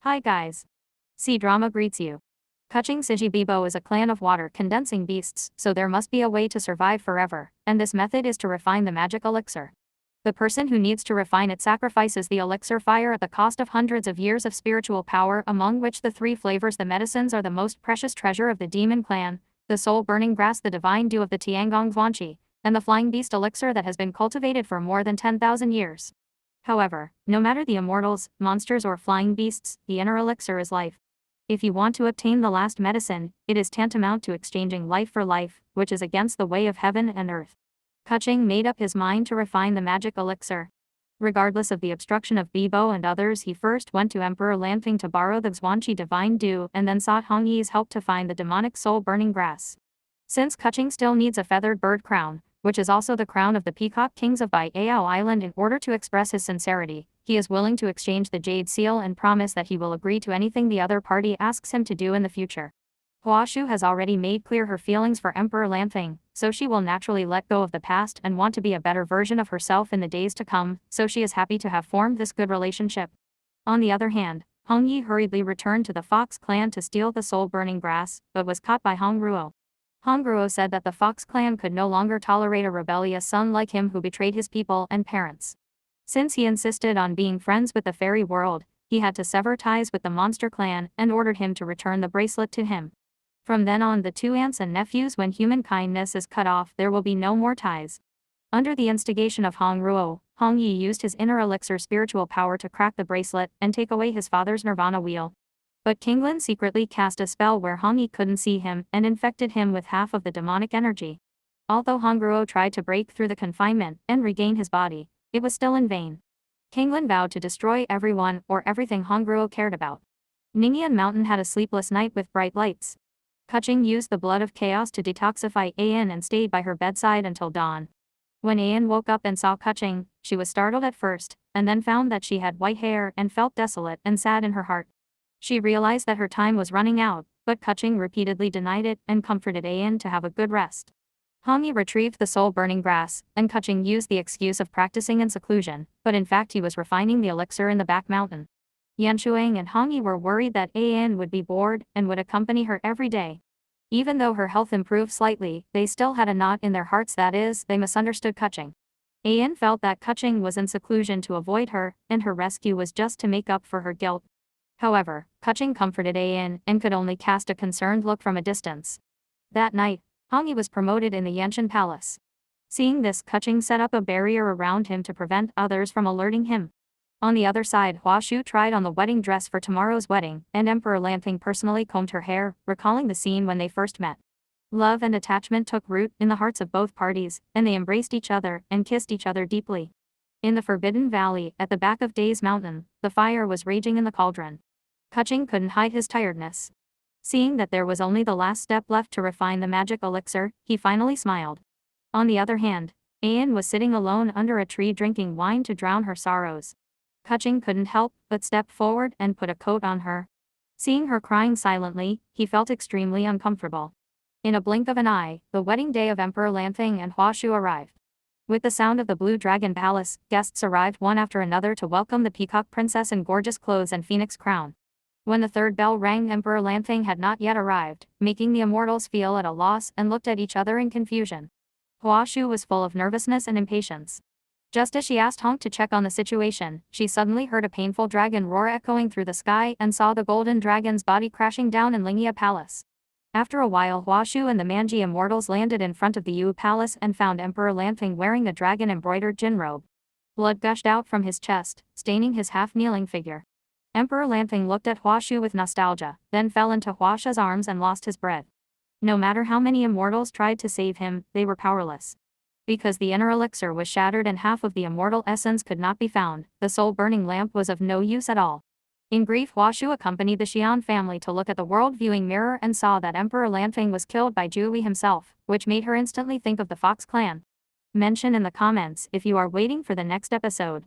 Hi guys. C-Drama greets you. Kuching Bibo is a clan of water condensing beasts, so there must be a way to survive forever, and this method is to refine the magic elixir. The person who needs to refine it sacrifices the elixir fire at the cost of hundreds of years of spiritual power, among which the three flavors the medicines are the most precious treasure of the demon clan, the soul-burning grass, the divine dew of the Tiangong Zhuanqi, and the flying beast elixir that has been cultivated for more than 10,000 years. However, no matter the immortals, monsters or flying beasts, the inner elixir is life. If you want to obtain the last medicine, it is tantamount to exchanging life for life, which is against the way of heaven and earth. Kuching made up his mind to refine the magic elixir. Regardless of the obstruction of Bibo and others, he first went to Emperor Lanfeng to borrow the Zhuanqi divine dew and then sought Hong Yi's help to find the demonic soul-burning grass. Since Kuching still needs a feathered bird crown, which is also the crown of the peacock kings of Baiao Island, in order to express his sincerity, he is willing to exchange the jade seal and promise that he will agree to anything the other party asks him to do in the future. Huashu has already made clear her feelings for Emperor Lanfeng, so she will naturally let go of the past and want to be a better version of herself in the days to come, so she is happy to have formed this good relationship. On the other hand, Hong Yi hurriedly returned to the Fox clan to steal the soul-burning grass, but was caught by Hong Ruo. Hong Ruo said that the Fox clan could no longer tolerate a rebellious son like him who betrayed his people and parents. Since he insisted on being friends with the fairy world, he had to sever ties with the monster clan and ordered him to return the bracelet to him. From then on, the two aunts and nephews, when human kindness is cut off, there will be no more ties. Under the instigation of Hong Ruo, Hong Yi used his inner elixir spiritual power to crack the bracelet and take away his father's nirvana wheel. But King Lin secretly cast a spell where Hong Yi couldn't see him and infected him with half of the demonic energy. Although Hong Ruo tried to break through the confinement and regain his body, it was still in vain. King Lin vowed to destroy everyone or everything Hong Ruo cared about. Ningyan Mountain had a sleepless night with bright lights. Kuching used the blood of chaos to detoxify Ayan and stayed by her bedside until dawn. When Ayan woke up and saw Kuching, she was startled at first, and then found that she had white hair and felt desolate and sad in her heart. She realized that her time was running out, but Kuching repeatedly denied it and comforted Ayan to have a good rest. Hong Yi retrieved the soul-burning grass, and Kuching used the excuse of practicing in seclusion, but in fact he was refining the elixir in the back mountain. Yanshuang and Hong Yi were worried that Ayan would be bored and would accompany her every day. Even though her health improved slightly, they still had a knot in their hearts, that is, they misunderstood Kuching. Ayan felt that Kuching was in seclusion to avoid her, and her rescue was just to make up for her guilt. However, Kuching comforted Ayan and could only cast a concerned look from a distance. That night, Hong Yi was promoted in the Yanshan Palace. Seeing this, Kuching set up a barrier around him to prevent others from alerting him. On the other side, Huashu tried on the wedding dress for tomorrow's wedding, and Emperor Lanfeng personally combed her hair, recalling the scene when they first met. Love and attachment took root in the hearts of both parties, and they embraced each other and kissed each other deeply. In the Forbidden Valley, at the back of Days Mountain, the fire was raging in the cauldron. Kuching couldn't hide his tiredness. Seeing that there was only the last step left to refine the magic elixir, he finally smiled. On the other hand, Ayan was sitting alone under a tree drinking wine to drown her sorrows. Kuching couldn't help but step forward and put a coat on her. Seeing her crying silently, he felt extremely uncomfortable. In a blink of an eye, the wedding day of Emperor Lanfeng and Huashu arrived. With the sound of the Blue Dragon Palace, guests arrived one after another to welcome the Peacock Princess in gorgeous clothes and phoenix crown. When the third bell rang, Emperor Lanfeng had not yet arrived, making the immortals feel at a loss and looked at each other in confusion. Huashu was full of nervousness and impatience. Just as she asked Hong to check on the situation, she suddenly heard a painful dragon roar echoing through the sky and saw the golden dragon's body crashing down in Lingia Palace. After a while, Huashu and the Manji immortals landed in front of the Yu Palace and found Emperor Lanfeng wearing a dragon-embroidered jin robe. Blood gushed out from his chest, staining his half-kneeling figure. Emperor Lanfeng looked at Huashu with nostalgia, then fell into Huasha's arms and lost his breath. No matter how many immortals tried to save him, they were powerless. Because the inner elixir was shattered and half of the immortal essence could not be found, the soul-burning lamp was of no use at all. In grief, Huashu accompanied the Xian family to look at the world-viewing mirror and saw that Emperor Lanfeng was killed by Zhuyi himself, which made her instantly think of the Fox clan. Mention in the comments if you are waiting for the next episode.